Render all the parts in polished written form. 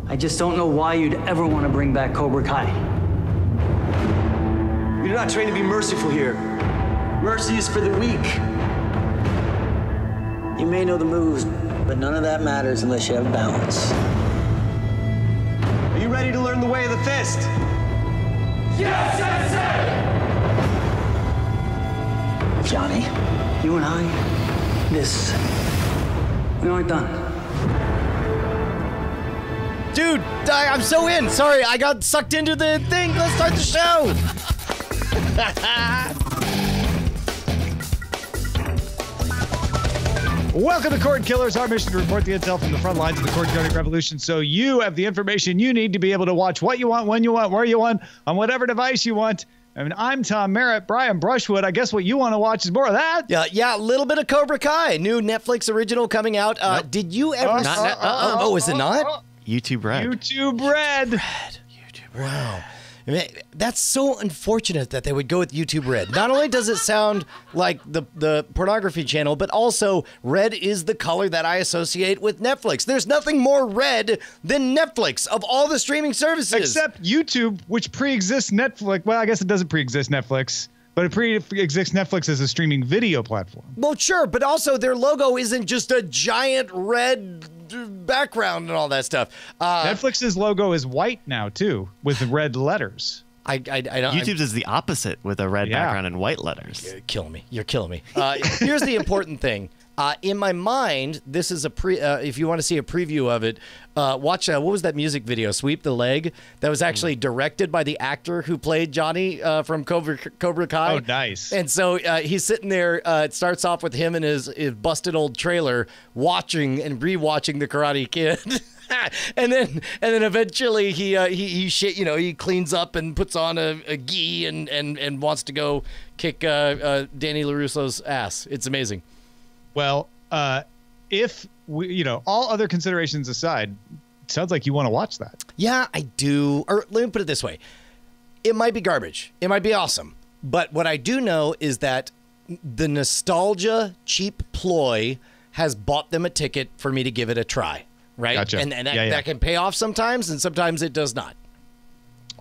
I just don't know why you'd ever want to bring back Cobra Kai. You're not trained to be merciful here. Mercy is for the weak. You may know the moves, but none of that matters unless you have balance. Are you ready to learn the way of the fist? Yes, Sensei! Johnny, you and I, we aren't done. Dude, I'm so in. Sorry, I got sucked into the thing. Let's start the show. Welcome to Cordkillers, our mission to report the intel from the front lines of the cord-cutting revolution so you have the information you need to be able to watch what you want, when you want, where you want, on whatever device you want. I mean, I'm Tom Merritt, Brian Brushwood. I guess what you want to watch is more of that. Yeah, a little bit of Cobra Kai, new Netflix original coming out. Nope. Did you ever? Is it not? YouTube Red. YouTube Red. Wow. I mean, that's so unfortunate that they would go with YouTube Red. Not only does it sound like the pornography channel, but also red is the color that I associate with Netflix. There's nothing more red than Netflix of all the streaming services. Except YouTube, which pre-exists Netflix. Well, I guess it doesn't pre-exist Netflix, but it pre-exists Netflix as a streaming video platform. Well, sure, but also their logo isn't just a giant red background and all that stuff. Netflix's logo is white now too, with red letters. I don't. YouTube's is the opposite with a red background and white letters. You're killing me. You're killing me. Here's the important thing. In my mind, this is a if you want to see a preview of it, watch what was that music video, Sweep the Leg? That was actually directed by the actor who played Johnny from Cobra Kai. Oh, nice. And so he's sitting there. It starts off with him in his busted old trailer watching and rewatching The Karate Kid. and then eventually he cleans up and puts on a gi and wants to go kick Danny LaRusso's ass. It's amazing. Well, if we, all other considerations aside, it sounds like you want to watch that. Yeah, I do. Or let me put it this way. It might be garbage. It might be awesome. But what I do know is that the nostalgia cheap ploy has bought them a ticket for me to give it a try. Right? Gotcha. And that can pay off sometimes, and sometimes it does not.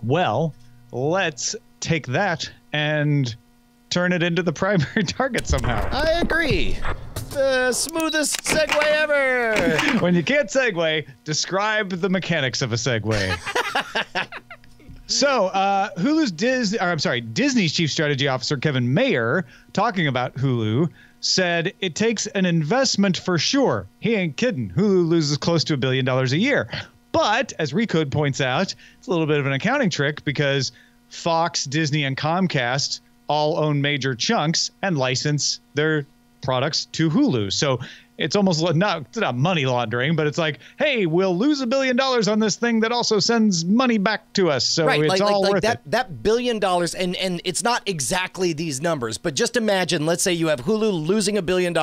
Well, let's take that and turn it into the primary target somehow. I agree. The smoothest segue ever. When you can't segue, describe the mechanics of a segue. So, Disney's chief strategy officer, Kevin Mayer, talking about Hulu, said it takes an investment for sure. He ain't kidding. Hulu loses close to $1 billion a year. But, as Recode points out, it's a little bit of an accounting trick because Fox, Disney, and Comcast all own major chunks and license their products to Hulu. So it's almost it's not money laundering, but it's like, hey, we'll lose $1 billion on this thing that also sends money back to us. So right, it's all worth it. That $1 billion, and it's not exactly these numbers, but just imagine, let's say you have Hulu losing $1 billion,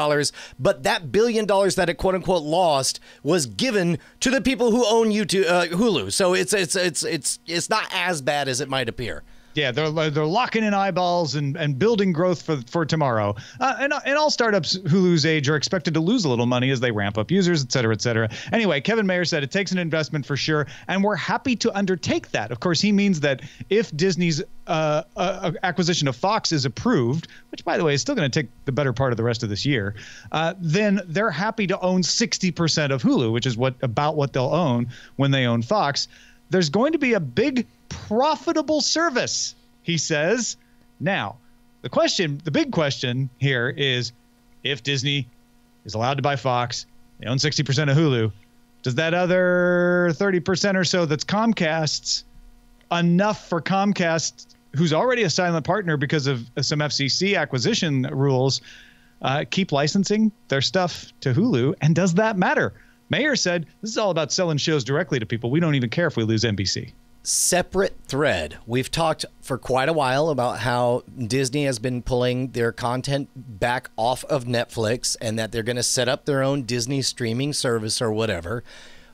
but that $1 billion that it quote unquote lost was given to the people who own Hulu. So it's not as bad as it might appear. Yeah, they're locking in eyeballs and building growth for tomorrow. And all startups Hulu's age are expected to lose a little money as they ramp up users, et cetera, et cetera. Anyway, Kevin Mayer said it takes an investment for sure, and we're happy to undertake that. Of course, he means that if Disney's acquisition of Fox is approved, which, by the way, is still going to take the better part of the rest of this year, then they're happy to own 60% of Hulu, which is about what they'll own when they own Fox. There's going to be a big profitable service, he says. Now, the big question here is, if Disney is allowed to buy Fox, they own 60% of Hulu, does that other 30% or so that's Comcast's enough for Comcast, who's already a silent partner because of some FCC acquisition rules, keep licensing their stuff to Hulu? And does that matter? Mayer said, this is all about selling shows directly to people. We don't even care if we lose NBC. Separate thread. We've talked for quite a while about how Disney has been pulling their content back off of Netflix and that they're going to set up their own Disney streaming service or whatever.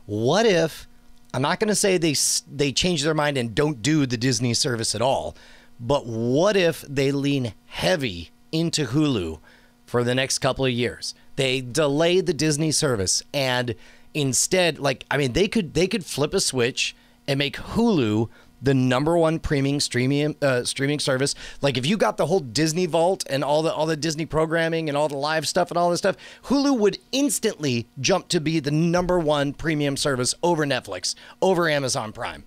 What if, I'm not going to say they change their mind and don't do the Disney service at all, but what if they lean heavy into Hulu for the next couple of years? They delay the Disney service, and instead, like, I mean, they could flip a switch and make Hulu the #1 premium streaming service. Like, if you got the whole Disney vault and all the Disney programming and all the live stuff and all this stuff, Hulu would instantly jump to be the #1 premium service over Netflix, over Amazon Prime.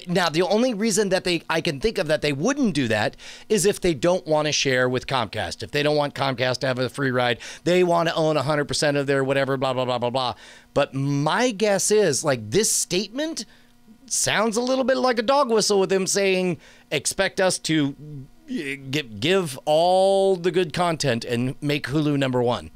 Now, the only reason that I can think of that they wouldn't do that is if they don't want to share with Comcast. If they don't want Comcast to have a free ride, they want to own 100% of their whatever, blah, blah, blah, blah, blah. But my guess is, like, this statement sounds a little bit like a dog whistle with them saying, expect us to give all the good content and make Hulu #1.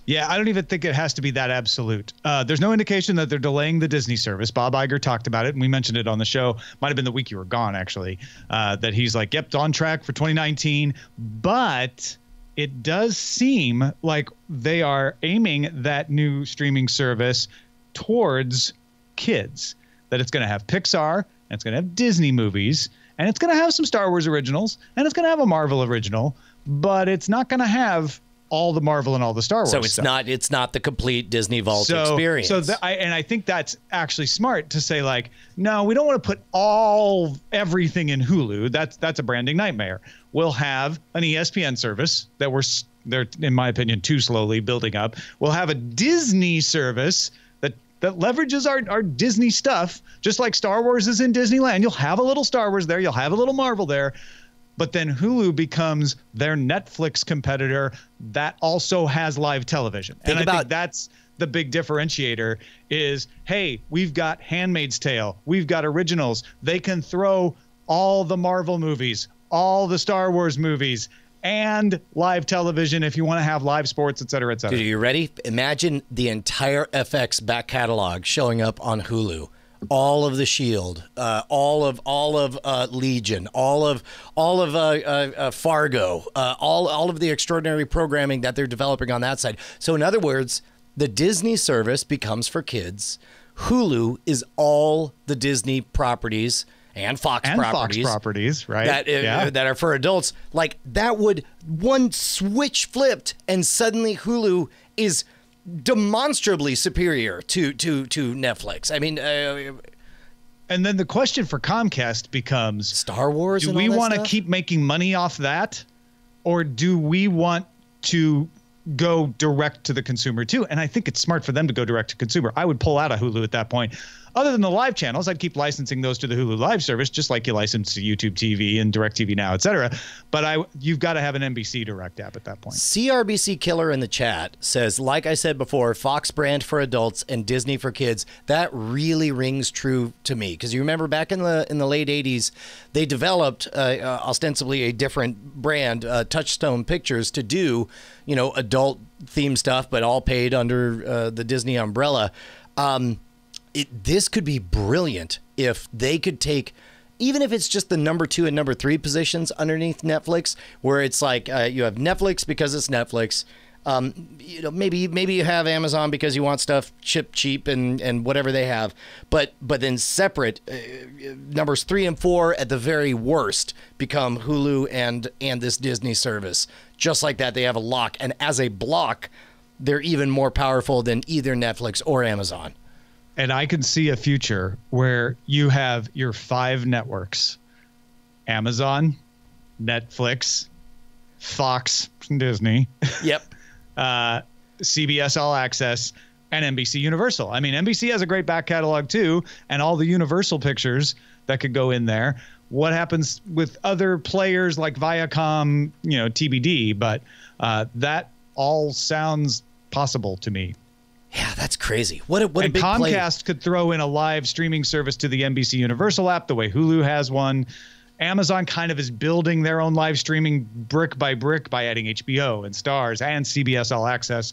Yeah, I don't even think it has to be that absolute. There's no indication that they're delaying the Disney service. Bob Iger talked about it, and we mentioned it on the show. Might have been the week you were gone, actually, that he's like, yep, on track for 2019. But it does seem like they are aiming that new streaming service towards kids, that it's going to have Pixar, and it's going to have Disney movies, and it's going to have some Star Wars originals, and it's going to have a Marvel original, but it's not going to have all the Marvel and all the Star Wars. So it's not the complete Disney Vault experience. I think that's actually smart to say, like, no, we don't want to put everything in Hulu. That's a branding nightmare. We'll have an ESPN service that they're, in my opinion, too slowly building up. We'll have a Disney service that leverages our Disney stuff, just like Star Wars is in Disneyland. You'll have a little Star Wars there. You'll have a little Marvel there. But then Hulu becomes their Netflix competitor that also has live television. I think that's the big differentiator is, hey, we've got Handmaid's Tale. We've got originals. They can throw all the Marvel movies, all the Star Wars movies, and live television if you want to have live sports, et cetera, et cetera. Dude, are you ready? Imagine the entire FX back catalog showing up on Hulu. All of the Shield, all of Legion, all of Fargo, all of the extraordinary programming that they're developing on that side. So in other words, the Disney service becomes for kids. Hulu is all the Disney properties and Fox properties, right? That are for adults. Like, that would, one switch flipped, and suddenly Hulu is demonstrably superior to Netflix. I mean, and then the question for Comcast becomes Star Wars. Do we want to keep making money off that, or do we want to go direct to the consumer too? And I think it's smart for them to go direct to consumer. I would pull out of Hulu at that point. Other than the live channels, I'd keep licensing those to the Hulu Live service, just like you license to YouTube TV and DirecTV Now, et cetera. But you've got to have an NBC Direct app at that point. CRBC Killer in the chat says, like I said before, Fox brand for adults and Disney for kids. That really rings true to me, because you remember back in the late 80s, they developed ostensibly a different brand, Touchstone Pictures, to do, adult themed stuff, but all paid under the Disney umbrella. This could be brilliant if they could take, even if it's just the #2 and #3 positions underneath Netflix, where it's like you have Netflix because it's Netflix. Maybe you have Amazon because you want stuff shipped cheap and whatever they have, but then separate numbers 3 and 4 at the very worst become Hulu and this Disney service. Just like that, they have a lock, and as a block, they're even more powerful than either Netflix or Amazon. And I can see a future where you have your 5 networks: Amazon, Netflix, Fox, Disney. Yep. CBS All Access, and NBC Universal. I mean, NBC has a great back catalog too, and all the Universal pictures that could go in there. What happens with other players like Viacom, TBD, but that all sounds possible to me. Yeah, that's crazy. What a big Comcast could throw in a live streaming service to the NBC Universal app the way Hulu has one. Amazon kind of is building their own live streaming brick by brick by adding HBO and Starz and CBS All Access.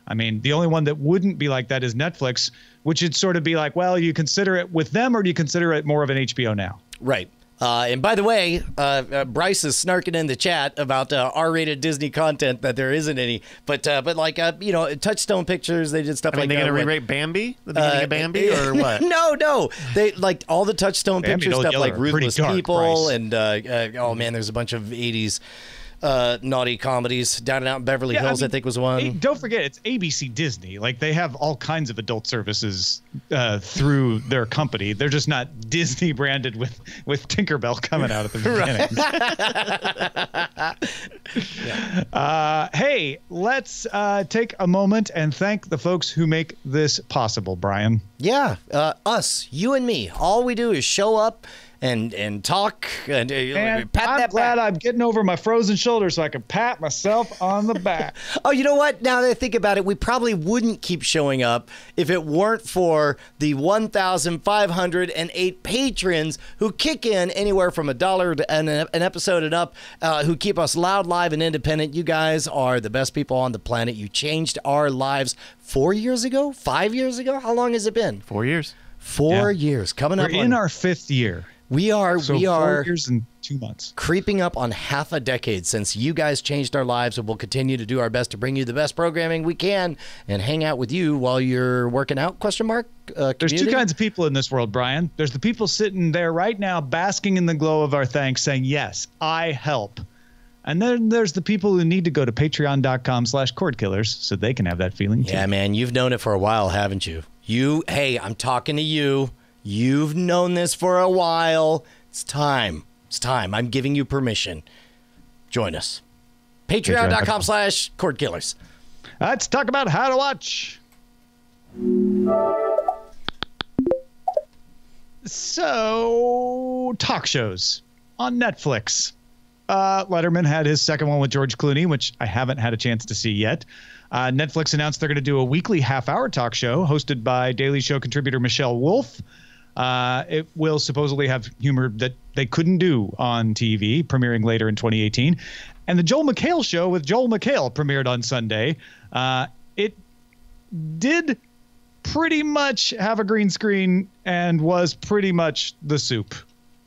I mean, the only one that wouldn't be like that is Netflix, which would sort of be like, well, you consider it with them, or do you consider it more of an HBO Now? Right. And by the way, Bryce is snarking in the chat about R-rated Disney content that there isn't any, but like Touchstone Pictures, they did stuff like that. Are they going to re-rate Bambi? The beginning of Bambi, or what? No, they like all the Touchstone Pictures stuff, like Ruthless People, Bryce. and oh man, there's a bunch of 80s naughty comedies. Down and Out in Beverly Hills, I think, was one. Don't forget, it's ABC Disney. Like, they have all kinds of adult services through their company. They're just not Disney branded with Tinkerbell coming out at the beginning. Hey, let's take a moment and thank the folks who make this possible, Brian. Yeah, us, you and me. All we do is show up and talk and pat I'm that glad back. I'm getting over my frozen shoulder so I can pat myself on the back. Oh, you know what? Now that I think about it, we probably wouldn't keep showing up if it weren't for the 1,508 patrons who kick in anywhere from $1 to an episode and up, who keep us loud, live, and independent. You guys are the best people on the planet. You changed our lives 4 years ago, 5 years ago. How long has it been? 4 years. 4 years. Coming up. We're in our 5th year. We are 4 years and 2 months. Creeping up on half a decade since you guys changed our lives, and we'll continue to do our best to bring you the best programming we can and hang out with you while you're working out, ? There's two kinds of people in this world, Brian. There's the people sitting there right now basking in the glow of our thanks saying, yes, I help. And then there's the people who need to go to patreon.com/Cordkillers so they can have that feeling too. Yeah, man, you've known it for a while, haven't you? Hey, I'm talking to you. You've known this for a while. It's time. It's time. I'm giving you permission. Join us. Patreon.com/Cordkillers. Let's talk about how to watch. So, talk shows on Netflix. Letterman had his second one with George Clooney, which I haven't had a chance to see yet. Netflix announced they're going to do a weekly half-hour talk show hosted by Daily Show contributor Michelle Wolf. It will supposedly have humor that they couldn't do on TV, premiering later in 2018. And the Joel McHale show with Joel McHale premiered on Sunday. It did pretty much have a green screen and was pretty much the soup.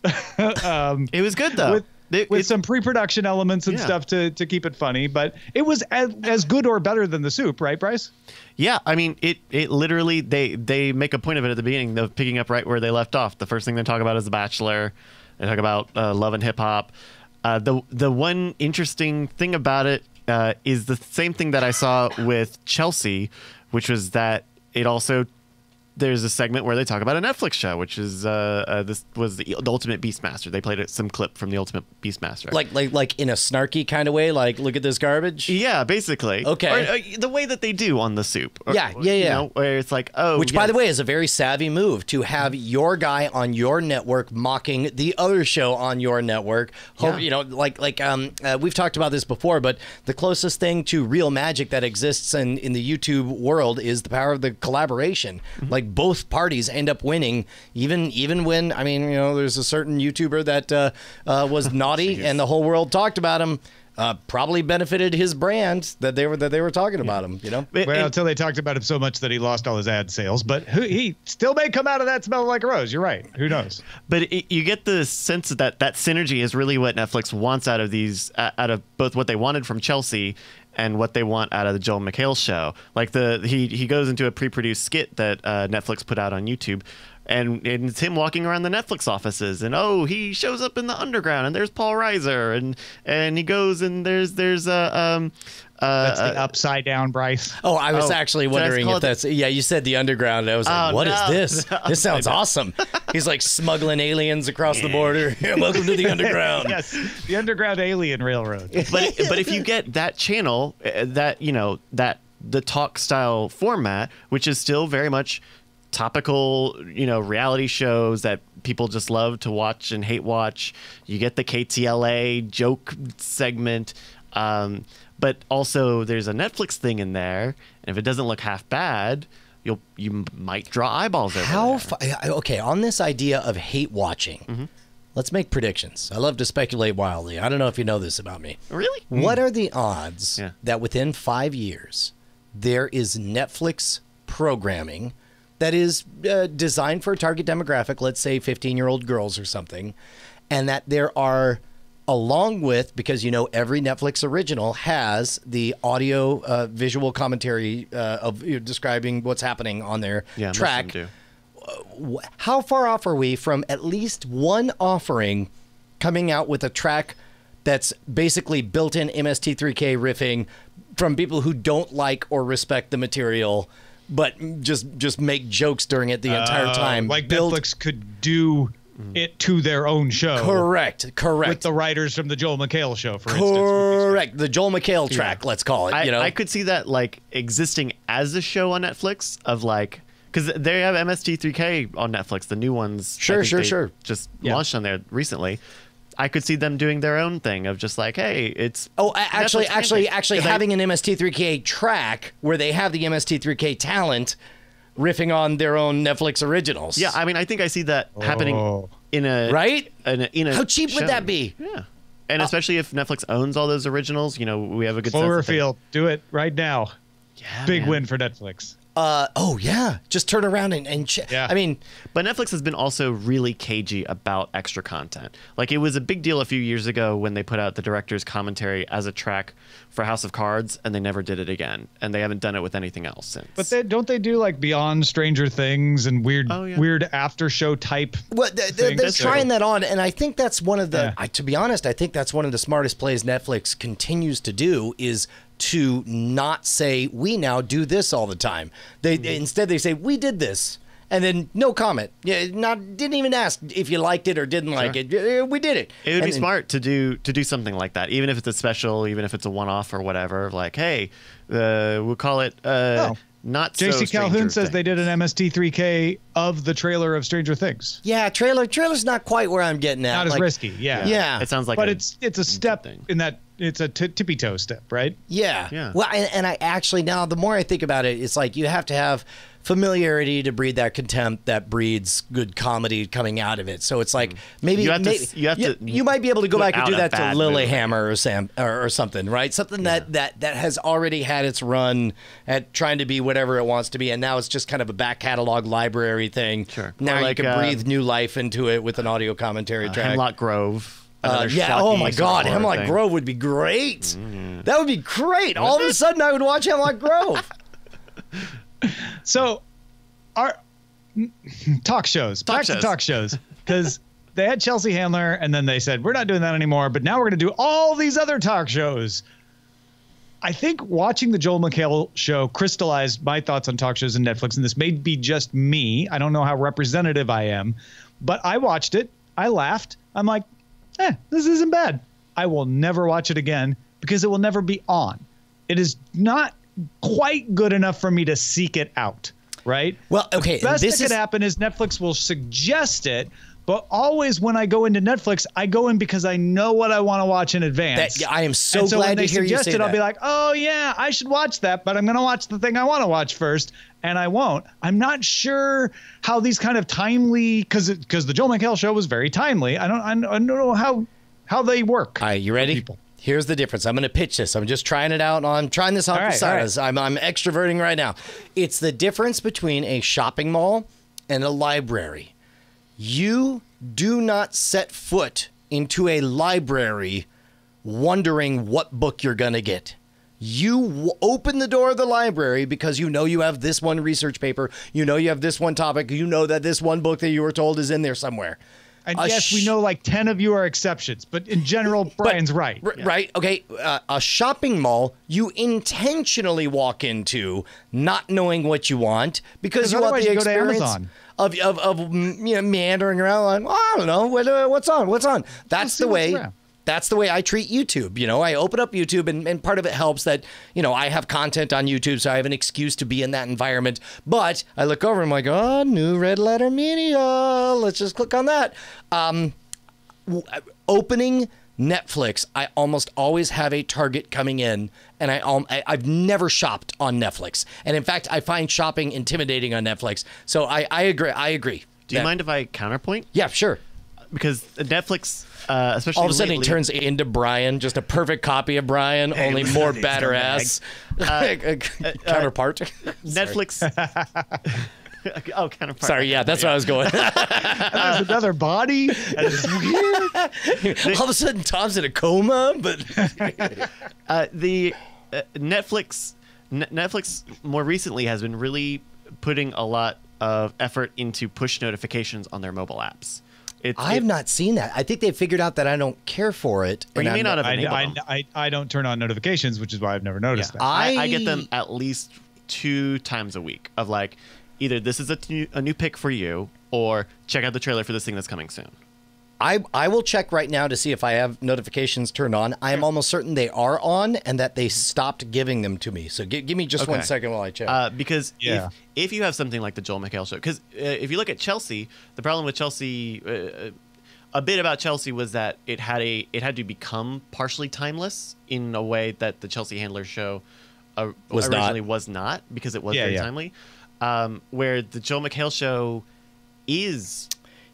It was good, though. With some pre-production elements and stuff to keep it funny, but it was as good or better than the soup, right, Bryce? Yeah, I mean, it literally, they make a point of it at the beginning of picking up right where they left off. The first thing they talk about is The Bachelor. They talk about love and hip hop. The one interesting thing about it is the same thing that I saw with Chelsea, which was that it also, there's a segment where they talk about a Netflix show, which is this was the Ultimate Beastmaster. They played some clip from the Ultimate Beastmaster, like in a snarky kind of way, like look at this garbage. Yeah, basically. Okay, or, the way that they do on The Soup. Yeah. You know, where it's like, which by the way is a very savvy move to have your guy on your network mocking the other show on your network. You know, we've talked about this before, but the closest thing to real magic that exists in the YouTube world is the power of the collaboration. Mm-hmm. Like both parties end up winning, even when, I mean, you know, there's a certain YouTuber that was naughty and the whole world talked about him. Probably benefited his brand that they were talking about him, you know. Well, until they talked about him so much that he lost all his ad sales, but he still may come out of that smelling like a rose. You're right. Who knows? But you get the sense that synergy is really what Netflix wants out of these, out of both what they wanted from Chelsea and what they want out of the Joel McHale show. Like he goes into a pre-produced skit that Netflix put out on YouTube. And it's him walking around the Netflix offices, and he shows up in the underground, and there's Paul Reiser, and he goes, and there's that's the upside down Bryce. Oh, I was actually wondering if that's you said the underground, and I was like, what is this? This sounds awesome. He's like smuggling aliens across the border. Welcome to the underground. Yes, the Underground Alien Railroad. But if you get that channel, that the talk style format, which is still very much topical, reality shows that people just love to watch and hate watch. You get the KTLA joke segment, but also there's a Netflix thing in there, and if it doesn't look half bad, you might draw eyeballs over there. Okay, on this idea of hate watching, let's make predictions. I love to speculate wildly. I don't know if you know this about me. Really? What are the odds that within 5 years there is Netflix programming that is designed for a target demographic, let's say 15-year-old girls or something, and that there are, along with, because every Netflix original has the audio visual commentary of describing what's happening on their track. How far off are we from at least one offering coming out with a track that's basically built-in MST3K riffing from people who don't like or respect the material, but just make jokes during it the entire time. Like Netflix could do it to their own show. Correct. With the writers from the Joel McHale show, for instance. Correct. The Joel McHale track, let's call it. I could see that like existing as a show on Netflix of like, because they have MST3K on Netflix, the new ones. Sure. Just launched on there recently. I could see them doing their own thing of just like, hey, it's actually having an MST3K track where they have the MST3K talent riffing on their own Netflix originals. Yeah, I mean, I think I see that happening in a right. In a How cheap show. would that be? Yeah, and especially if Netflix owns all those originals, we have a good Cloverfield, do it right now. Yeah, big win for Netflix. Just turn around and yeah. I mean, but Netflix has been also really cagey about extra content. Like, it was a big deal a few years ago when they put out the director's commentary as a track for House of Cards, and they never did it again, and they haven't done it with anything else since. But don't they do like Beyond Stranger Things and weird after show type? Well, they're trying that on, and I think that's one of the. To be honest, I think that's one of the smartest plays Netflix continues to do is to not say we now do this all the time. Instead they say we did this, and then no comment. Yeah, didn't even ask if you liked it or didn't like it. We did it. It would be smart to do something like that, even if it's a special, even if it's a one-off or whatever. Like, hey, we'll call it not so. JC Calhoun says they did an MST3K of the trailer of Stranger Things. Yeah, trailer's not quite where I'm getting at. Not as risky. Yeah. It sounds like, but it's a step in that. It's a tippy toe step, right? Yeah. Well, and I actually now the more I think about it, it's like you have to have familiarity to breed that contempt that breeds good comedy coming out of it. So it's like maybe you might be able to go back and do that to Lilyhammer or something, right? Something that has already had its run at trying to be whatever it wants to be, and now it's just kind of a back catalog library thing. Sure. Now you can breathe new life into it with an audio commentary track. Hemlock Grove. Oh my God, Hemlock Grove would be great. That would be great. All of a sudden, I would watch Hemlock Grove. So, our talk shows, because they had Chelsea Handler, and then they said we're not doing that anymore. But now we're going to do all these other talk shows. I think watching the Joel McHale show crystallized my thoughts on talk shows and Netflix, and this may be just me. I don't know how representative I am, but I watched it. I laughed. I'm like, this isn't bad. I will never watch it again because it will never be on. It is not quite good enough for me to seek it out, right? Well, okay. The best that could happen is Netflix will suggest it, but always when I go into Netflix, I go in because I know what I want to watch in advance. I am so glad to hear you say that. When they suggest it, I'll be like, oh yeah, I should watch that, but I'm going to watch the thing I want to watch first, and I won't. I'm not sure how these kind of timely, because the Joel McHale show was very timely. I don't know how they work. All right, you ready? Here's the difference. I'm going to pitch this. I'm just trying it out. I'm trying this on personas. I'm extroverting right now. It's the difference between a shopping mall and a library. You do not set foot into a library wondering what book you're going to get. You open the door of the library because you know you have this one research paper. You know you have this one topic. You know that this one book that you were told is in there somewhere. And yes, we know like 10 of you are exceptions, but in general, Brian's right. Right. Okay. A shopping mall you intentionally walk into not knowing what you want because you want the experience of meandering around like, I don't know, what's on. That's the way. That's the way I treat YouTube. I open up YouTube and part of it helps that, I have content on YouTube, so I have an excuse to be in that environment. But I look over and I'm like, oh, new Red Letter Media. Let's just click on that. Opening Netflix, I almost always have a target coming in, and I've never shopped on Netflix. And in fact, I find shopping intimidating on Netflix. So I agree. Do you mind if I counterpoint? Yeah, sure. Because Netflix, especially all of a sudden, he turns into Brian, just a perfect copy of Brian, only more batter ass counterpart. Netflix. Counterpart. Sorry, yeah, that's where I was going. There's another body. And it's weird. All of a sudden, Tom's in a coma, but the Netflix more recently has been really putting a lot of effort into push notifications on their mobile apps. I have not seen that. I think they figured out that I don't care for it. Or you may not have enabled them. I don't turn on notifications, which is why I've never noticed that. I get them at least 2 times a week of like, either this is a new pick for you, or check out the trailer for this thing that's coming soon. I will check right now to see if I have notifications turned on. I am almost certain they are on and that they stopped giving them to me. So give me just 1 second while I check. Because if you have something like the Joel McHale show, because if you look at Chelsea, the problem with Chelsea, a bit about Chelsea was that it had to become partially timeless in a way that the Chelsea Handler show originally was not, because it was very timely. Where the Joel McHale show is...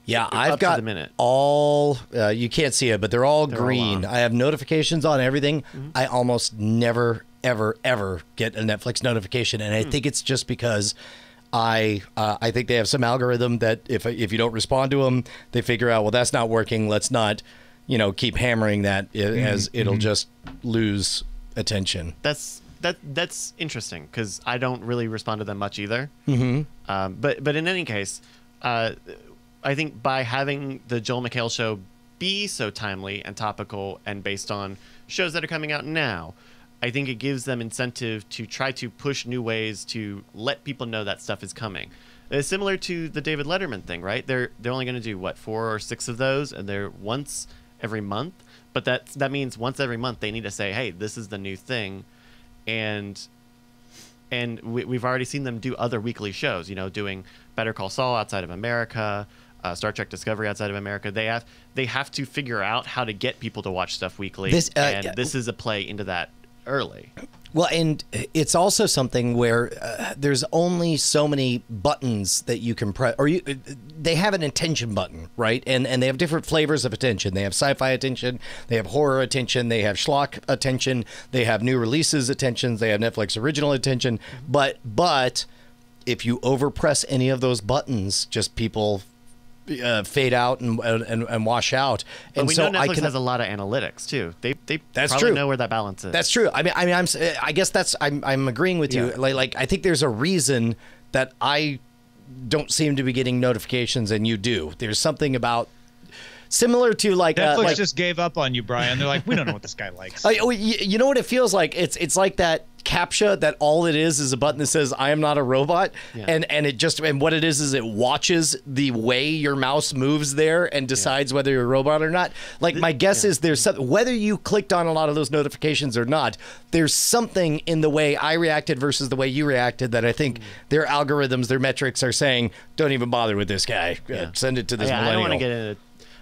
Yeah, I've got all, you can't see it, but they're all green. I have notifications on everything. I almost never, ever get a Netflix notification. And I think it's just because I think they have some algorithm that if you don't respond to them, they figure out, well, that's not working. Let's not, keep hammering that as it'll just lose attention. That's interesting because I don't really respond to them much either. But in any case, I think by having the Joel McHale show be so timely and topical and based on shows that are coming out now, I think it gives them incentive to try to push new ways to let people know that stuff is coming. It's similar to the David Letterman thing, right? They're only going to do, 4 or 6 of those, and they're once every month. But that means once every month they need to say, hey, this is the new thing. And we've already seen them do other weekly shows, doing Better Call Saul outside of America, Star Trek Discovery outside of America. They have to figure out how to get people to watch stuff weekly, and this is a play into that early. Well, and it's also something where there's only so many buttons that you can press, or they have an attention button, right? And they have different flavors of attention. They have sci-fi attention, they have horror attention, they have schlock attention, they have new releases attention, they have Netflix original attention. But if you overpress any of those buttons, just people fade out and wash out. And we know Netflix has a lot of analytics too. They that's probably true. know where that balance is. That's true. I guess I'm agreeing with you. Like I think there's a reason that I don't seem to be getting notifications and you do. There's something about similar to Netflix just gave up on you, Brian. They're like, we don't know what this guy likes. You know what it feels like? It's like that CAPTCHA that all it is a button that says I am not a robot, and what it is it watches the way your mouse moves there and decides whether you're a robot or not. My guess is there's something, whether you clicked on a lot of those notifications or not, there's something in the way I reacted versus the way you reacted that I think their algorithms, their metrics are saying, don't even bother with this guy. Send it to this millennial. I don't want to get into.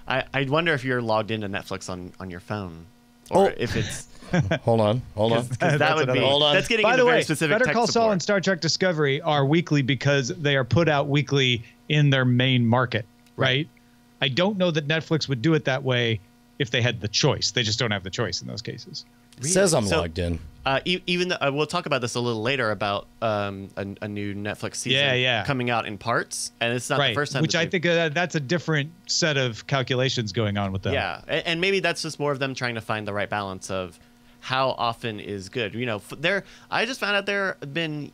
I wonder if you're logged into Netflix on your phone, or if it's. Hold on. That would be. Hold on. That's getting By into the way, very specific. Better Call Saul and Star Trek Discovery are weekly because they are put out weekly in their main market, right? I don't know that Netflix would do it that way if they had the choice. They just don't have the choice in those cases. Really? It says I'm logged in. Even though, we'll talk about this a little later about a new Netflix season coming out in parts, and it's not the first time. Which I think that's a different set of calculations going on with them. Yeah, and maybe that's just more of them trying to find the right balance of how often is good. I just found out there have been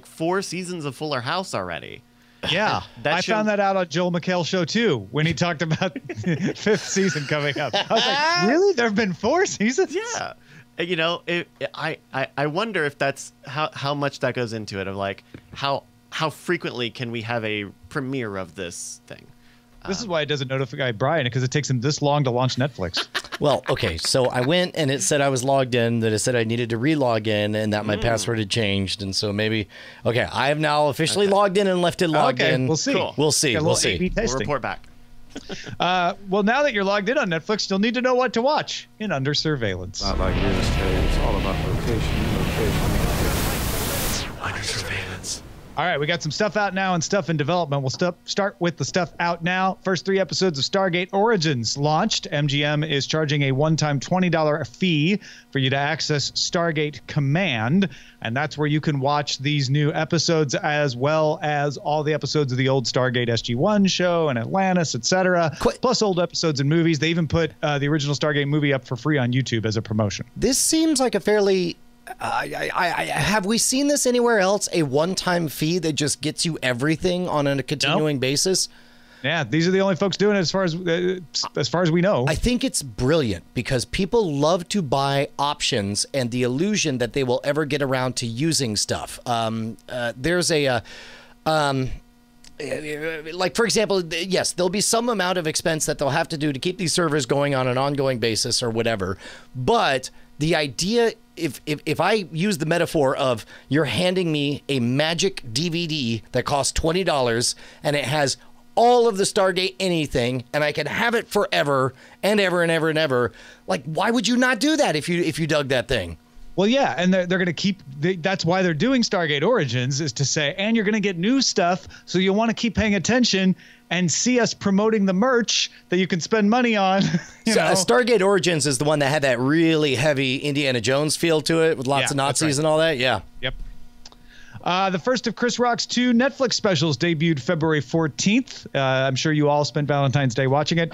4 seasons of Fuller House already. Yeah, I found that out on Joel McHale show too when he talked about 5th season coming up. I was like, really? There have been 4 seasons? Yeah. I wonder if that's how much that goes into it, of how frequently can we have a premiere of this thing. This is why it doesn't notify Brian, because it takes him this long to launch Netflix. Well, okay, so I went and it said I was logged in, that it said I needed to re-log in and that my password had changed. And so maybe, I have now officially logged in and left it logged in. We'll see. Cool. We'll see. We'll see. We'll report back. Well, now that you're logged in on Netflix, you'll need to know what to watch in Under Surveillance. Not like real estate. It's all about location. Under surveillance. All right, we got some stuff out now and stuff in development. We'll start with the stuff out now. First 3 episodes of Stargate Origins launched. MGM is charging a one-time $20 fee for you to access Stargate Command, and that's where you can watch these new episodes as well as all the episodes of the old Stargate SG-1 show and Atlantis, etc., plus old episodes and movies. They even put the original Stargate movie up for free on YouTube as a promotion. This seems like a fairly... have we seen this anywhere else? A one-time fee that just gets you everything on a continuing basis? Yeah, these are the only folks doing it as far as we know. I think it's brilliant because people love to buy options and the illusion that they will ever get around to using stuff. There's like, for example, yes, there'll be some amount of expense that they'll have to do to keep these servers going on an ongoing basis or whatever. But the idea, if I use the metaphor of you're handing me a magic DVD that costs $20 and it has all of the Stargate anything, and I can have it forever and ever and ever and ever. Like, why would you not do that if you dug that thing? Well, yeah, and they're going to keep. That's why they're doing Stargate Origins, is to say, and you're going to get new stuff, so you want to keep paying attention and see us promoting the merch that you can spend money on. Stargate Origins is the one that had that really heavy Indiana Jones feel to it with lots of Nazis and all that. Yeah. Yep. The first of Chris Rock's 2 Netflix specials debuted February 14th. I'm sure you all spent Valentine's Day watching it.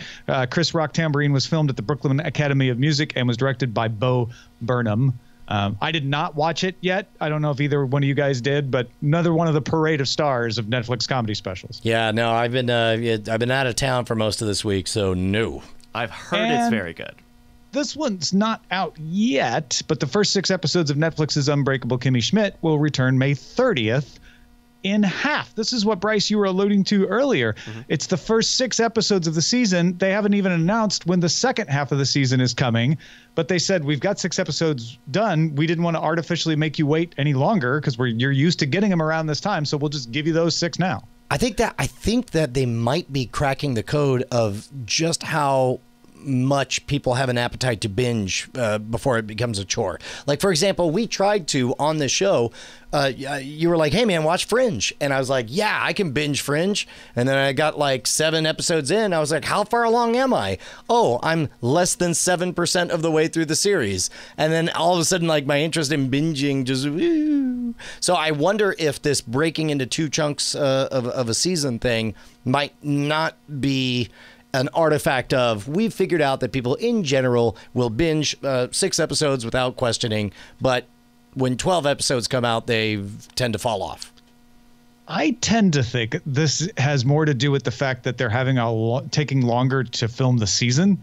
Chris Rock Tambourine was filmed at the Brooklyn Academy of Music and was directed by Bo Burnham. I did not watch it yet. I don't know if either one of you guys did, but another one of the parade of stars of Netflix comedy specials. Yeah, no, I've been out of town for most of this week, so no. I've heard it's very good. This one's not out yet, but the first 6 episodes of Netflix's Unbreakable Kimmy Schmidt will return May 30th in half. This is what, Bryce, you were alluding to earlier. Mm-hmm. It's the first 6 episodes of the season. They haven't even announced when the second half of the season is coming, but they said, we've got 6 episodes done. We didn't want to artificially make you wait any longer because you're used to getting them around this time, so we'll just give you those 6 now. I think that they might be cracking the code of just how much people have an appetite to binge before it becomes a chore. Like, for example, we tried to on the show. You were like, "Hey, man, watch Fringe," and I was like, "Yeah, I can binge Fringe." And then I got like 7 episodes in. I was like, "How far along am I?" "Oh, I'm less than 7% of the way through the series." And then all of a sudden, like, my interest in binging just. Woo. So I wonder if this breaking into 2 chunks of a season thing might not be an artifact of, we've figured out that people in general will binge 6 episodes without questioning, but when 12 episodes come out, they tend to fall off. I tend to think this has more to do with the fact that they're having taking longer to film the season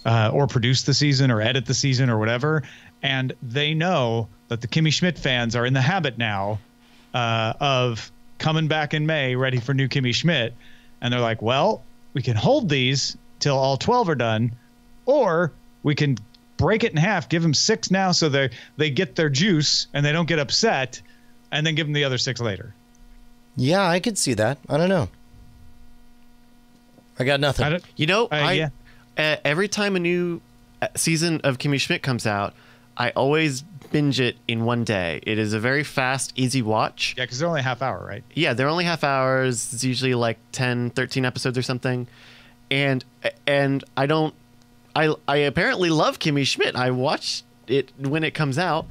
or produce the season or edit the season or whatever. And they know that the Kimmy Schmidt fans are in the habit now of coming back in May ready for new Kimmy Schmidt. And they're like, well, we can hold these till all 12 are done, or we can break it in half, give them 6 now so they get their juice and they don't get upset, and then give them the other 6 later. Yeah, I could see that. I don't know. I got nothing. Every time a new season of Kimmy Schmidt comes out, I always binge it in one day. It is a very fast, easy watch. Yeah, because they're only a half hour, right? Yeah, they're only half hours. It's usually like 10, 13 episodes or something. And I apparently love Kimmy Schmidt. I watch it when it comes out.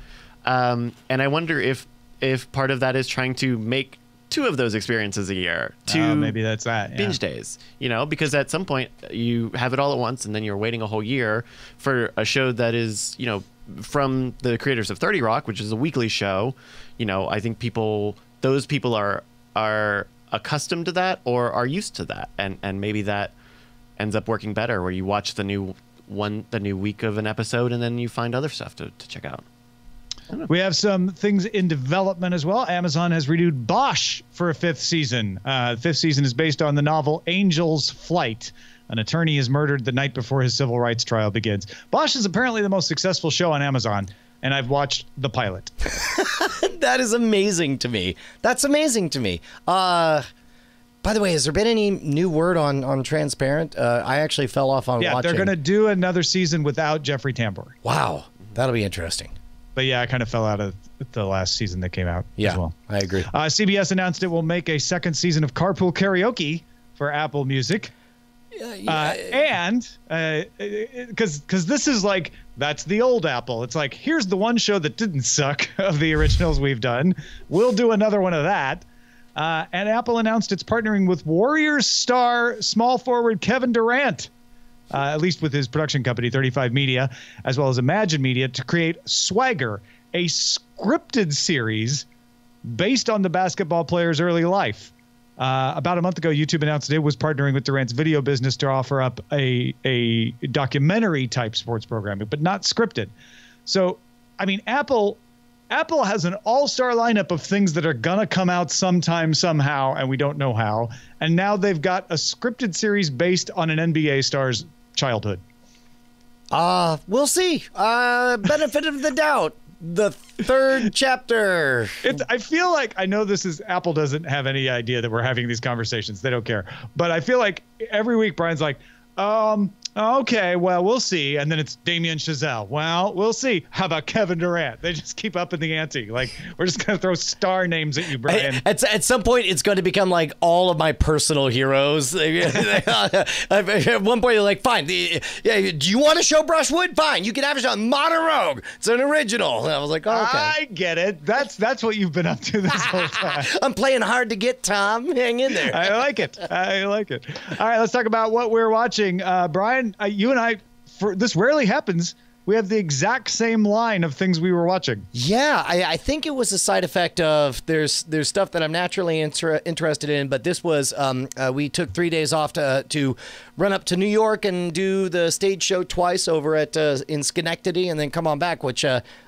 And I wonder if part of that is trying to make 2 of those experiences a year. 2 maybe that's that. Yeah. Binge days, because at some point you have it all at once and then you're waiting a whole year for a show that is, from the creators of 30 Rock, which is a weekly show. I think those people are accustomed to that or are used to that. And maybe that ends up working better where you watch the new week of an episode and then you find other stuff to check out. We have some things in development as well. Amazon has renewed Bosch for a 5th season. The 5th season is based on the novel Angel's Flight. An attorney is murdered the night before his civil rights trial begins. Bosch is apparently the most successful show on Amazon, and I've watched the pilot. That is amazing to me. That's amazing to me. By the way, has there been any new word on Transparent? I actually fell off on watching. Yeah, they're going to do another season without Jeffrey Tambor. Wow, that'll be interesting. But yeah, I kind of fell out of the last season that came out as well. I agree. CBS announced it will make a 2nd season of Carpool Karaoke for Apple Music. And because this is like, that's the old Apple. It's like, here's the one show that didn't suck of the originals we've done. We'll do another one of that. And Apple announced it's partnering with Warriors star small forward Kevin Durant, at least with his production company, 35 Media, as well as Imagine Media, to create Swagger, a scripted series based on the basketball player's early life. About a month ago, YouTube announced it was partnering with Durant's video business to offer up a documentary type sports programming, but not scripted. So, I mean, Apple has an all-star lineup of things that are going to come out sometime, somehow, and we don't know how. And now they've got a scripted series based on an NBA star's childhood. We'll see. Benefit of the doubt. The third chapter. I feel like, I know Apple doesn't have any idea that we're having these conversations. They don't care. But I feel like every week Brian's like, okay, well, we'll see. And then it's Damien Chazelle. Well, we'll see. How about Kevin Durant? They just keep upping the ante. Like, we're just going to throw star names at you, Brian. At some point, it's going to become like all of my personal heroes. At one point, you're like, fine. Do you want a show Brushwood? Fine. You can have a show. Modern Rogue. It's an original. And I was like, oh, okay. I get it. That's what you've been up to this whole time. I'm playing hard to get, Tom. Hang in there. I like it. All right, let's talk about what we're watching. Brian, you and I, this rarely happens. We have the exact same line of things we were watching. Yeah, I think it was a side effect of there's stuff that I'm naturally interested in, but this was we took 3 days off to run up to New York and do the stage show twice over in Schenectady, and then come on back, which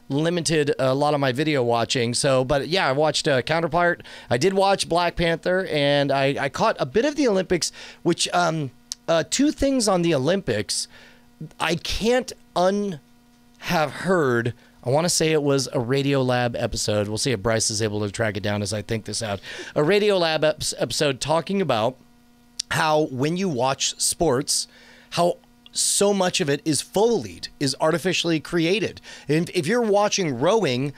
limited a lot of my video watching. So, but yeah, I watched Counterpart. I did watch Black Panther, and I caught a bit of the Olympics, which. Two things on the Olympics I can't have heard. I want to say it was a Radiolab episode. We'll see if Bryce is able to track it down as I think this out. A Radiolab episode talking about how when you watch sports, how so much of it is Foleyed, is artificially created. And if you're watching rowing,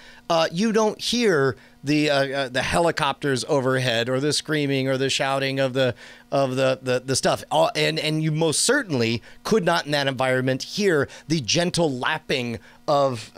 you don't hear the helicopters overhead or the screaming or the shouting of the stuff. And you most certainly could not in that environment hear the gentle lapping of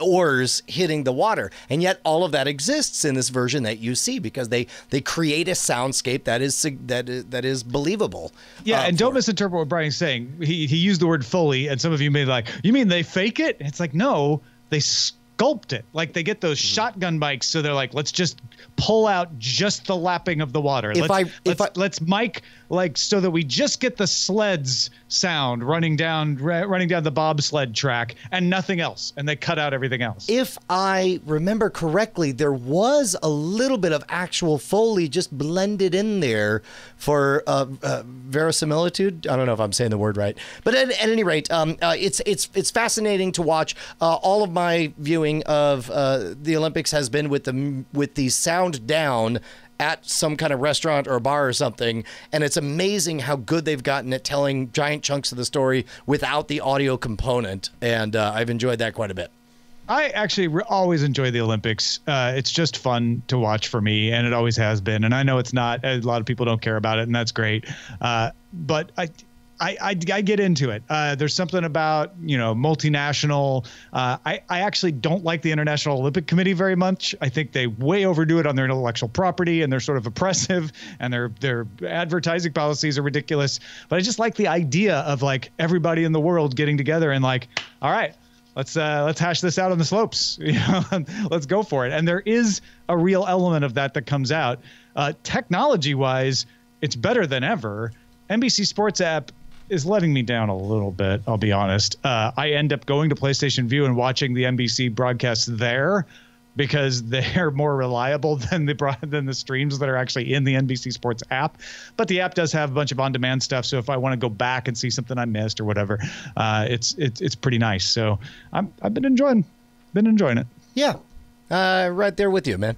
oars hitting the water. And yet all of that exists in this version that you see because they create a soundscape that is believable. Yeah, and don't misinterpret what Brian's saying. He used the word Foley, and some of you may be like, you mean they fake it? It's like, no, they sculpt it. Like they get those shotgun bikes, so they're like, let's just pull out just the lapping of the water. Let's mic like so that we just get the sleds sound running down the bobsled track and nothing else, and they cut out everything else. If I remember correctly, there was a little bit of actual Foley just blended in there for verisimilitude. I don't know if I'm saying the word right, but at any rate, it's fascinating to watch. All of my viewing of the Olympics has been with the sound down at some kind of restaurant or bar or something, and it's amazing how good they've gotten at telling giant chunks of the story without the audio component, and I've enjoyed that quite a bit. I actually always enjoy the Olympics. It's just fun to watch for me, and it always has been. And I know it's not. A lot of people don't care about it, and that's great. But I get into it. There's something about, multinational. I actually don't like the International Olympic Committee very much. I think they way overdo it on their intellectual property, and they're sort of oppressive, and their advertising policies are ridiculous. But I just like the idea of like everybody in the world getting together and like, all right, let's hash this out on the slopes. Let's go for it. And there is a real element of that comes out. Technology-wise, it's better than ever. NBC Sports app is letting me down a little bit, I'll be honest. I end up going to PlayStation View and watching the NBC broadcasts there because they're more reliable than the streams that are actually in the NBC Sports app. But the app does have a bunch of on-demand stuff, so if I want to go back and see something I missed or whatever, it's pretty nice. So I've been enjoying it. Yeah, right there with you, man.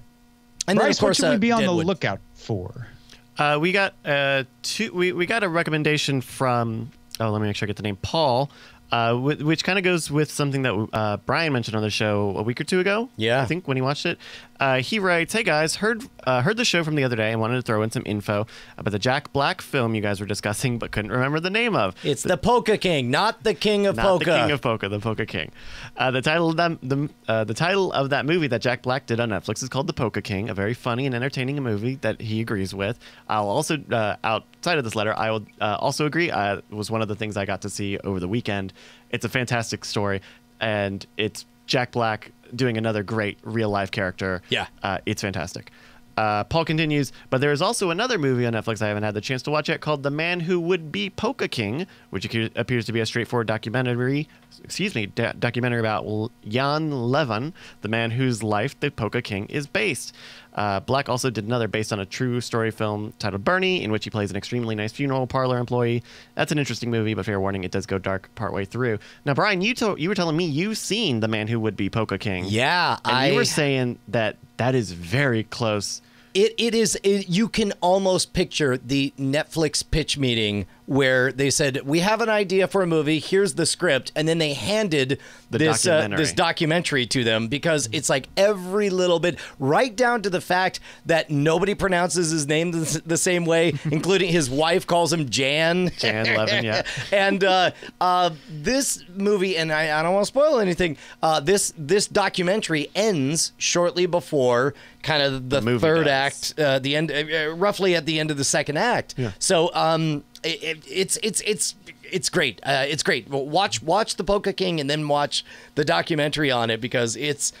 And Bryce, then, of course, what should we be on Deadwood. the lookout for? We got we got a recommendation from let me make sure I get the name, Paul, which kind of goes with something that Brian mentioned on the show a week or two ago. Yeah, I think when he watched it, he writes, "Hey guys, heard the show from the other day and wanted to throw in some info about the Jack Black film you guys were discussing, but couldn't remember the name of. It's the Polka King, not the King of Polka. Not the King of Polka, the Polka King. The title of that movie that Jack Black did on Netflix is called The Polka King, a very funny and entertaining movie that he agrees with. I'll also, outside of this letter, I will also agree. It was one of the things I got to see over the weekend. It's a fantastic story, and it's Jack Black doing another great real life character. Yeah. It's fantastic. Paul continues, but there is also another movie on Netflix I haven't had the chance to watch yet called The Man Who Would Be Polka King, which appears to be a straightforward documentary about Jan Levin, the man whose life the Polka King is based. Black also did another based on a true story film titled Bernie, in which he plays an extremely nice funeral parlor employee. That's an interesting movie, but fair warning, it does go dark partway through. Now, Brian, you were telling me you've seen The Man Who Would Be Polka King. Yeah, and you were saying that is very close. It is. You can almost picture the Netflix pitch meeting where they said, "We have an idea for a movie. Here's the script," and then they handed this documentary to them, because it's like every little bit, right down to the fact that nobody pronounces his name the same way, including his wife calls him Jan. Jan Levin, yeah. And this movie, and I don't want to spoil anything. This documentary ends shortly before kind of the third act, the end, roughly at the end of the second act. Yeah. So it's great. It's great. Watch the Polka King and then watch the documentary on it, because it's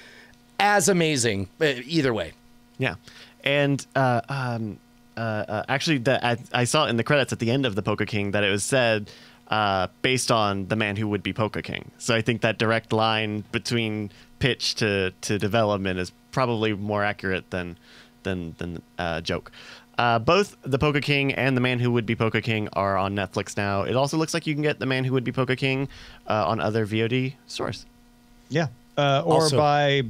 as amazing either way. Yeah, and actually, I saw in the credits at the end of the Polka King that it was said based on The Man Who Would Be Polka King. So I think that direct line between pitch to development is probably more accurate than joke. Both The Polka King and The Man Who Would Be Polka King are on Netflix now. It also looks like you can get The Man Who Would Be Polka King on other VOD stores. Yeah. Or by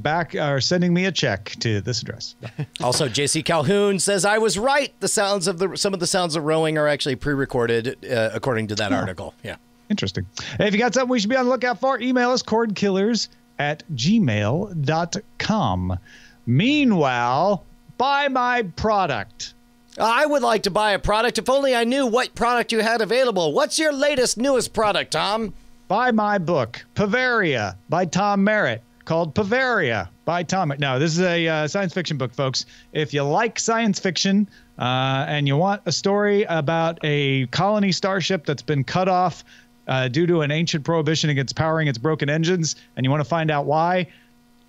sending me a check to this address. Also, JC Calhoun says I was right. Some of the sounds of rowing are actually pre-recorded, according to that article. Yeah. Interesting. Hey, if you got something we should be on the lookout for, email us cordkillers@gmail.com. Meanwhile, buy my product. I would like to buy a product if only I knew what product you had available. What's your latest, newest product, Tom? Buy my book, Bavaria, by Tom Merritt, called Bavaria by Tom. No, this is a science fiction book, folks. If you like science fiction and you want a story about a colony starship that's been cut off due to an ancient prohibition against powering its broken engines, and you want to find out why,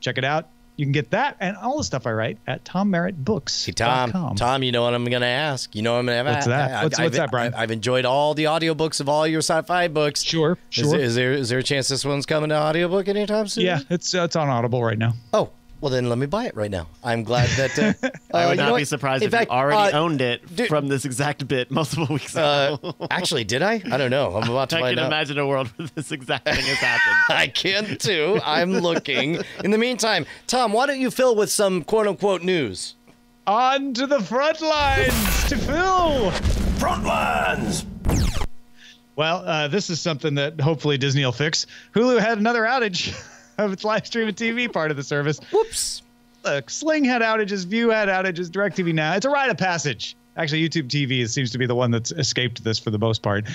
check it out. You can get that and all the stuff I write at TomMerrittBooks.com. Hey, Tom, you know what I'm going to ask? You know what I'm going to What's that? What's that, Brian? I've enjoyed all the audiobooks of all your sci-fi books. Sure. Is there a chance this one's coming to audiobook anytime soon? Yeah, it's on Audible right now. Oh, well, then let me buy it right now. I'm glad that... I would not be surprised if you already owned it from this exact bit multiple weeks ago. Actually, did I? I don't know. I'm about to find out. I can imagine a world where this exact thing has happened. I can, too. I'm looking. In the meantime, Tom, why don't you fill with some quote-unquote news? On to the front lines to Phil. Front lines. Well, this is something that hopefully Disney will fix. Hulu had another outage of its live stream and TV part of the service. Whoops. Look, Sling had outages, View had outages, DirecTV Now. It's a rite of passage. Actually, YouTube TV seems to be the one that's escaped this for the most part.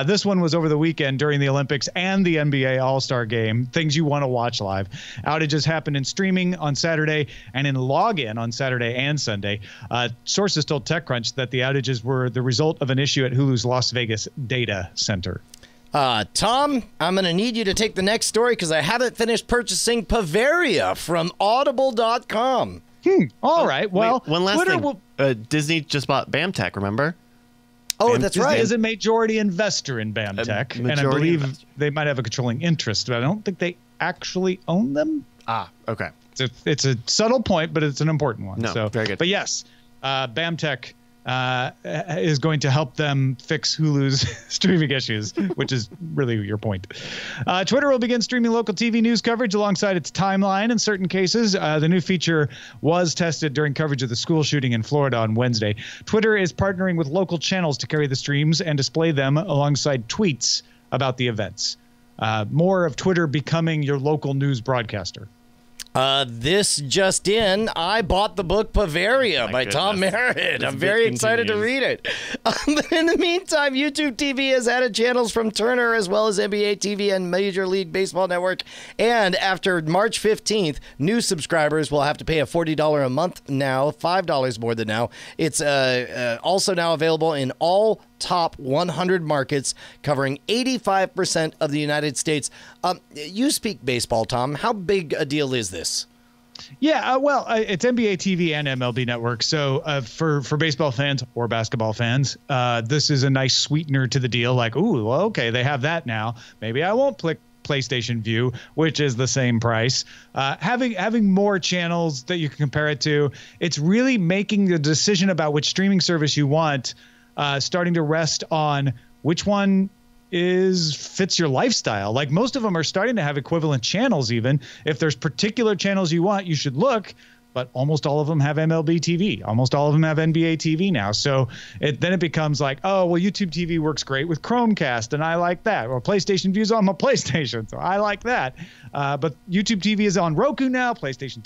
This one was over the weekend during the Olympics and the NBA All-Star Game, things you want to watch live. Outages happened in streaming on Saturday and in login on Saturday and Sunday. Sources told TechCrunch that the outages were the result of an issue at Hulu's Las Vegas data center. Tom, I'm going to need you to take the next story because I haven't finished purchasing Bavaria from Audible.com. All right. Well, wait, one last thing. Disney just bought BAMTech, remember? Oh, that's right. Disney is a majority investor in BAMTech, and I believe they might have a controlling interest, but I don't think they actually own them. Ah, okay. It's a subtle point, but it's an important one. No, very good. But yes, BAMTech is going to help them fix Hulu's streaming issues, which is really your point. Twitter will begin streaming local TV news coverage alongside its timeline in certain cases. The new feature was tested during coverage of the school shooting in Florida on Wednesday. Twitter is partnering with local channels to carry the streams and display them alongside tweets about the events. More of Twitter becoming your local news broadcaster. This just in, I bought the book Bavaria by Tom Merritt. I'm very excited to read it. In the meantime, YouTube TV has added channels from Turner as well as NBA TV and Major League Baseball Network. And after March 15th, new subscribers will have to pay a $40 a month now, $5 more than now. It's also now available in all top 100 markets, covering 85% of the United States. You speak baseball, Tom. How big a deal is this? Yeah, well, it's NBA TV and MLB Network. So for baseball fans or basketball fans, this is a nice sweetener to the deal. Like, ooh, well, okay, they have that now. Maybe I won't click PlayStation View, which is the same price. Having more channels that you can compare it to, it's really making the decision about which streaming service you want starting to rest on which one fits your lifestyle. Like most of them are starting to have equivalent channels. Even if there's particular channels you want, you should look, but almost all of them have MLB TV. Almost all of them have NBA TV now. So then it becomes like, oh, well, YouTube TV works great with Chromecast, and I like that. Or PlayStation View's on my PlayStation, so I like that. But YouTube TV is on Roku now. PlayStation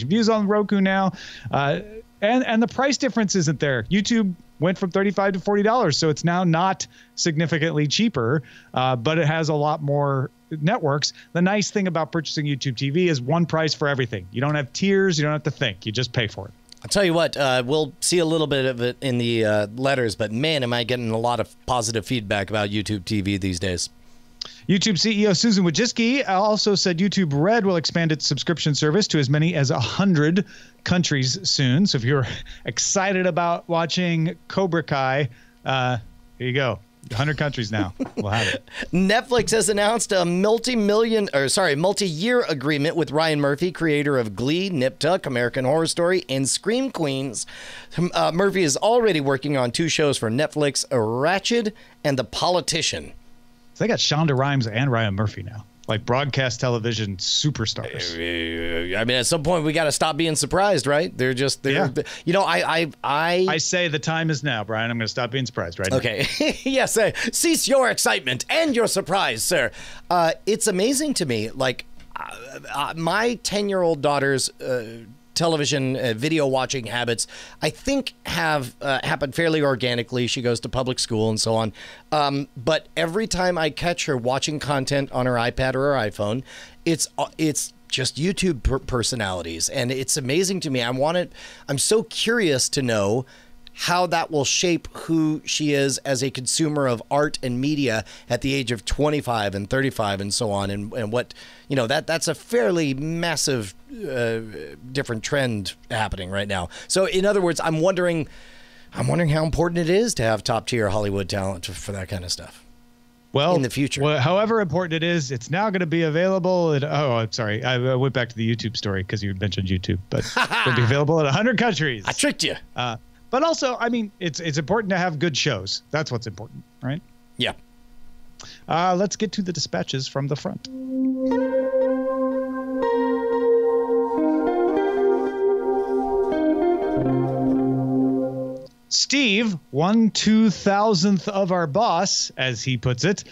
View's on Roku now. And the price difference isn't there. YouTube went from $35 to $40, so it's now not significantly cheaper, but it has a lot more networks. The nice thing about purchasing YouTube TV is one price for everything. You don't have tiers. You don't have to think. You just pay for it. I'll tell you what, we'll see a little bit of it in the letters, but man, am I getting a lot of positive feedback about YouTube TV these days. YouTube CEO Susan Wojcicki also said YouTube Red will expand its subscription service to as many as 100 countries soon. So if you're excited about watching Cobra Kai, here you go. 100 countries now. We'll have it. Netflix has announced a multi-year agreement with Ryan Murphy, creator of Glee, Nip Tuck, American Horror Story, and Scream Queens. Murphy is already working on 2 shows for Netflix, Ratched and The Politician. So they got Shonda Rhimes and Ryan Murphy now, like broadcast television superstars. I mean, at some point we got to stop being surprised, right? They're you know, I say the time is now, Brian. I'm going to stop being surprised right now. Okay. Yes, cease your excitement and your surprise, sir. It's amazing to me, like my 10-year-old daughter's television video watching habits, I think, have happened fairly organically. She goes to public school and so on. But every time I catch her watching content on her iPad or her iPhone, it's just YouTube personalities, and it's amazing to me. I'm so curious to know how that will shape who she is as a consumer of art and media at the age of 25 and 35 and so on, and what, you know, that's a fairly massive different trend happening right now. So in other words, I'm wondering how important it is to have top tier Hollywood talent for that kind of stuff. Well, in the future, however important it is, it's now going to be available. I'm sorry, I went back to the YouTube story because you mentioned YouTube, but it'll be available in 100 countries. I tricked you. But also, I mean, it's important to have good shows. That's what's important, right? Yeah. Let's get to the dispatches from the front. Steve, 1/2000th of our boss, as he puts it,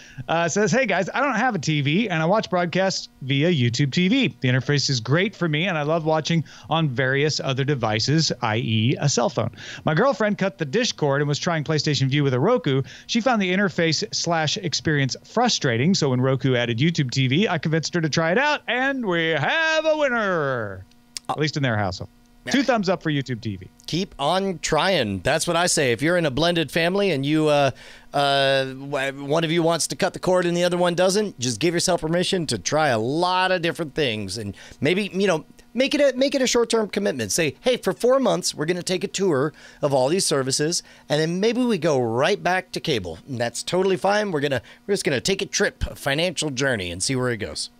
says, hey guys, I don't have a TV and I watch broadcasts via YouTube TV. The interface is great for me and I love watching on various other devices, i.e. a cell phone. My girlfriend cut the dish cord and was trying PlayStation View with a Roku. She found the interface/experience frustrating, so when Roku added YouTube TV, I convinced her to try it out, and we have a winner, at least in their household. 2 thumbs up for YouTube TV. Keep on trying. That's what I say. If you're in a blended family and you, one of you wants to cut the cord and the other one doesn't, just give yourself permission to try a lot of different things, and maybe, you know, make it a short-term commitment. Say, hey, for 4 months, we're going to take a tour of all these services, and then maybe we go right back to cable. And that's totally fine. We're just gonna take a trip, a financial journey, and see where it goes.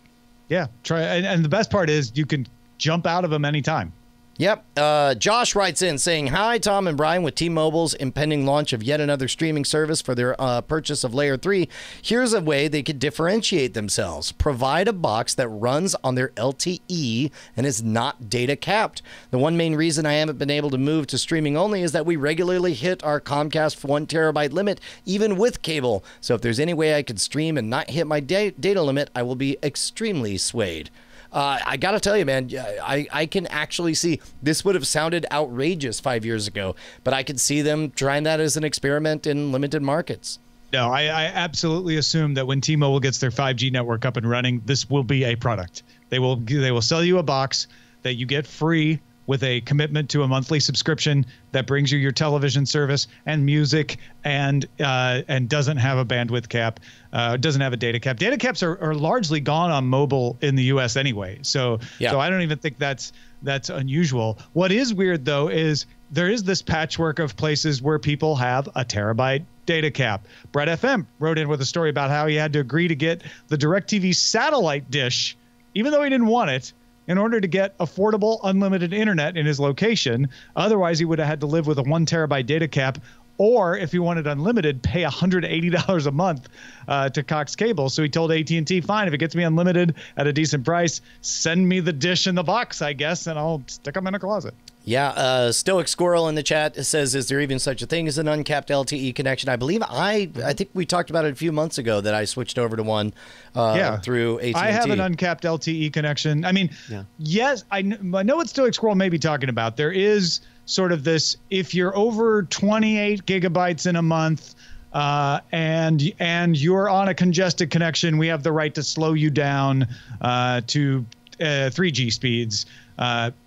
Yeah, try. And the best part is you can jump out of them anytime. Yep. Josh writes in saying, hi, Tom and Brian. With T-Mobile's impending launch of yet another streaming service for their purchase of Layer 3, here's a way they could differentiate themselves. Provide a box that runs on their LTE and is not data capped. The one main reason I haven't been able to move to streaming only is that we regularly hit our Comcast 1 terabyte limit, even with cable. So if there's any way I could stream and not hit my data limit, I will be extremely swayed. I got to tell you, man, I can actually see this would have sounded outrageous 5 years ago, but I could see them trying that as an experiment in limited markets. No, I absolutely assume that when T-Mobile gets their 5G network up and running, this will be a product. They will sell you a box that you get free with a commitment to a monthly subscription that brings you your television service and music and doesn't have a bandwidth cap, doesn't have a data cap. Data caps are largely gone on mobile in the U.S. anyway. So I don't even think that's unusual. What is weird, though, is there is this patchwork of places where people have a terabyte data cap. Brett FM wrote in with a story about how he had to agree to get the DirecTV satellite dish, even though he didn't want it, in order to get affordable unlimited internet in his location. Otherwise, he would have had to live with a 1 terabyte data cap, or if he wanted unlimited, pay $180 a month to Cox Cable. So he told AT&T, fine, if it gets me unlimited at a decent price, send me the dish in the box, I guess, and I'll stick them in a closet. Yeah, Stoic Squirrel in the chat says, is there even such a thing as an uncapped LTE connection? I believe I think we talked about it a few months ago that I switched over to one through AT&T. I have an uncapped LTE connection. I mean, yes, I know what Stoic Squirrel may be talking about. There is sort of this, if you're over 28 gigabytes in a month and you're on a congested connection, we have the right to slow you down to 3G speeds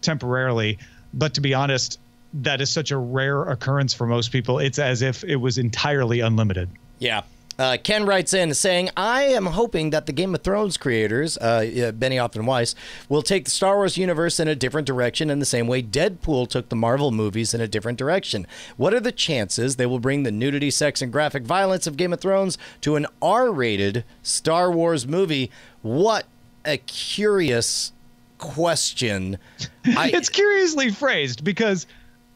temporarily. But to be honest, that is such a rare occurrence for most people. It's as if it was entirely unlimited. Yeah. Ken writes in saying, I am hoping that the Game of Thrones creators, Benioff and Weiss, will take the Star Wars universe in a different direction in the same way Deadpool took the Marvel movies in a different direction. What are the chances they will bring the nudity, sex, and graphic violence of Game of Thrones to an R-rated Star Wars movie? What a curious question. It's curiously phrased, because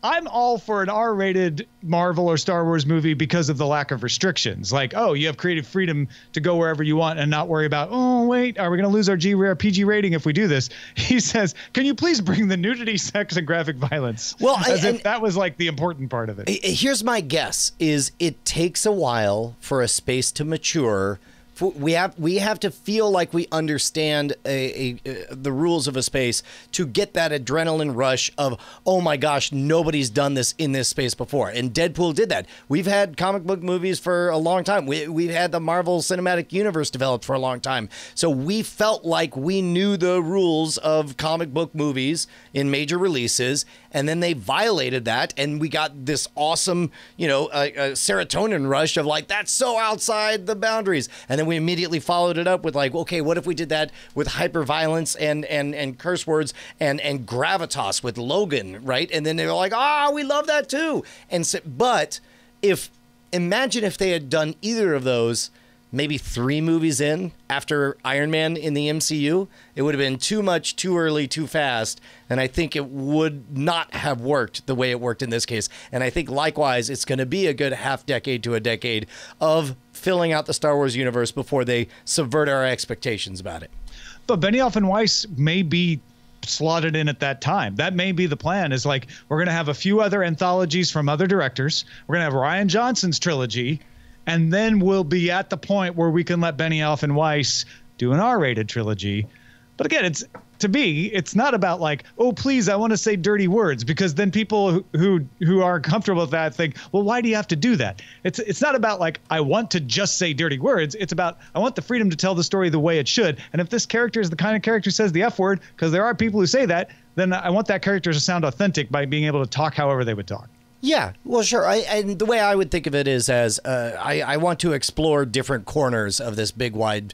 I'm all for an R-rated Marvel or Star Wars movie because of the lack of restrictions. Like, oh, you have creative freedom to go wherever you want and not worry about, oh, wait, are we going to lose our PG rating if we do this? He says, can you please bring the nudity, sex, and graphic violence? Well, as if that was like the important part of it. Here's my guess, is it takes a while for a space to mature. We have to feel like we understand the rules of a space to get that adrenaline rush of, oh my gosh, nobody's done this in this space before. And Deadpool did that. We've had comic book movies for a long time. We've had the Marvel Cinematic Universe developed for a long time. So we felt like we knew the rules of comic book movies in major releases. And then they violated that, and we got this awesome, serotonin rush of like, that's so outside the boundaries. And then we immediately followed it up with like, okay, what if we did that with hyper violence and curse words and gravitas with Logan, right? And then they were like, we love that too. And so, but imagine if they had done either of those maybe 3 movies in after Iron Man in the MCU, it would have been too much, too early, too fast. And I think it would not have worked the way it worked in this case. And I think likewise, it's going to be a good half decade to a decade of filling out the Star Wars universe before they subvert our expectations about it. But Benioff and Weiss may be slotted in at that time. That may be the plan, is like, we're going to have a few other anthologies from other directors. We're going to have Rian Johnson's trilogy. And then we'll be at the point where we can let Benioff and Weiss do an R-rated trilogy. But again, it's not about like, oh, please, I want to say dirty words, because then people who are comfortable with that think, well, why do you have to do that? It's not about like, I want to just say dirty words. It's about, I want the freedom to tell the story the way it should. And if this character is the kind of character who says the F word, because there are people who say that, then I want that character to sound authentic by being able to talk however they would talk. Yeah, well, sure. And the way I would think of it is as I want to explore different corners of this big, wide,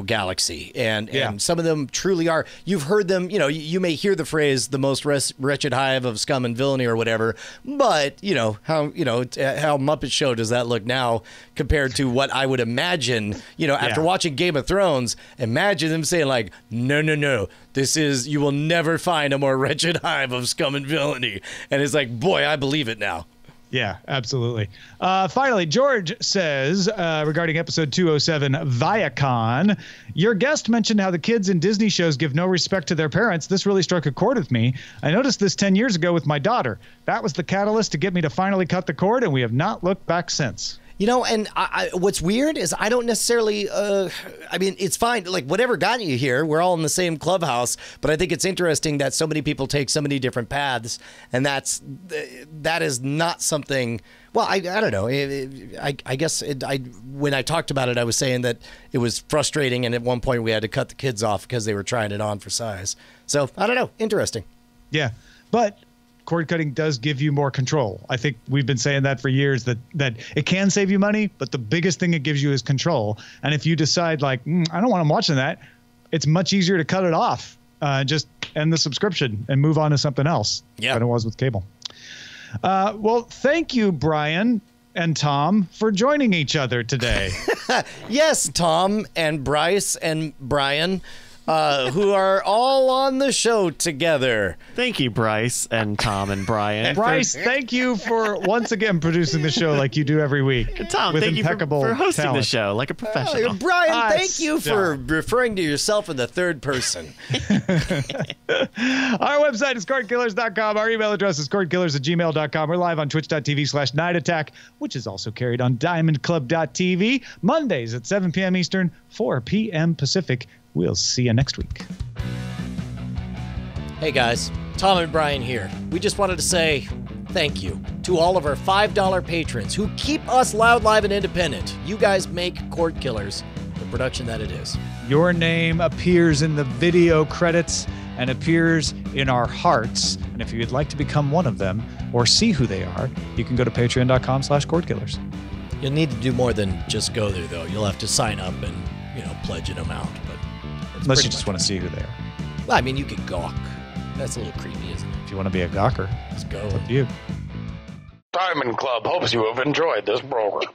galaxy. And some of them truly are. You've heard them, you may hear the phrase, the most wretched hive of scum and villainy or whatever. But, how Muppet Show does that look now compared to what I would imagine, after watching Game of Thrones, imagine them saying like, no. You will never find a more wretched hive of scum and villainy. And it's like, boy, I believe it now. Yeah, absolutely. Finally, George says, regarding episode 207, Viacon, your guest mentioned how the kids in Disney shows give no respect to their parents. This really struck a chord with me. I noticed this 10 years ago with my daughter. That was the catalyst to get me to finally cut the cord, and we have not looked back since. And what's weird is I don't necessarily, it's fine. Like, whatever got you here, we're all in the same clubhouse. But I think it's interesting that so many people take so many different paths. And that is not something, well, I don't know. I guess when I talked about it, I was saying that it was frustrating. And at one point we had to cut the kids off because they were trying it on for size. So I don't know. Interesting. Yeah. But cord cutting does give you more control. I think we've been saying that for years, that it can save you money, but the biggest thing it gives you is control. And if you decide like, I don't want to watching that, it's much easier to cut it off. Just end the subscription and move on to something else than it was with cable. Well, thank you, Brian and Tom, for joining each other today. Yes, Tom and Bryce and Brian, who are all on the show together. Thank you, Bryce and Tom and Brian. Bryce, thank you for once again producing the show like you do every week. And Tom, with thank you for hosting the show like a professional. Brian, thank you for referring to yourself in the third person. Our website is cordkillers.com. Our email address is cordkillers@gmail.com. We're live on twitch.tv/Night Attack, which is also carried on diamondclub.tv. Mondays at 7 p.m. Eastern, 4 p.m. Pacific. We'll see you next week. Hey guys, Tom and Brian here. We just wanted to say thank you to all of our $5 patrons who keep us loud, live, and independent. You guys make Cordkillers the production that it is. Your name appears in the video credits and appears in our hearts. And if you'd like to become one of them or see who they are, you can go to patreon.com/Cordkillers. You'll need to do more than just go there, though. You'll have to sign up and, pledge an amount. But unless you just want to see who they are. Well, I mean, you could gawk. That's a little creepy, isn't it? If you want to be a gawker, let's go. It's up to you. Diamond Club hopes you have enjoyed this program.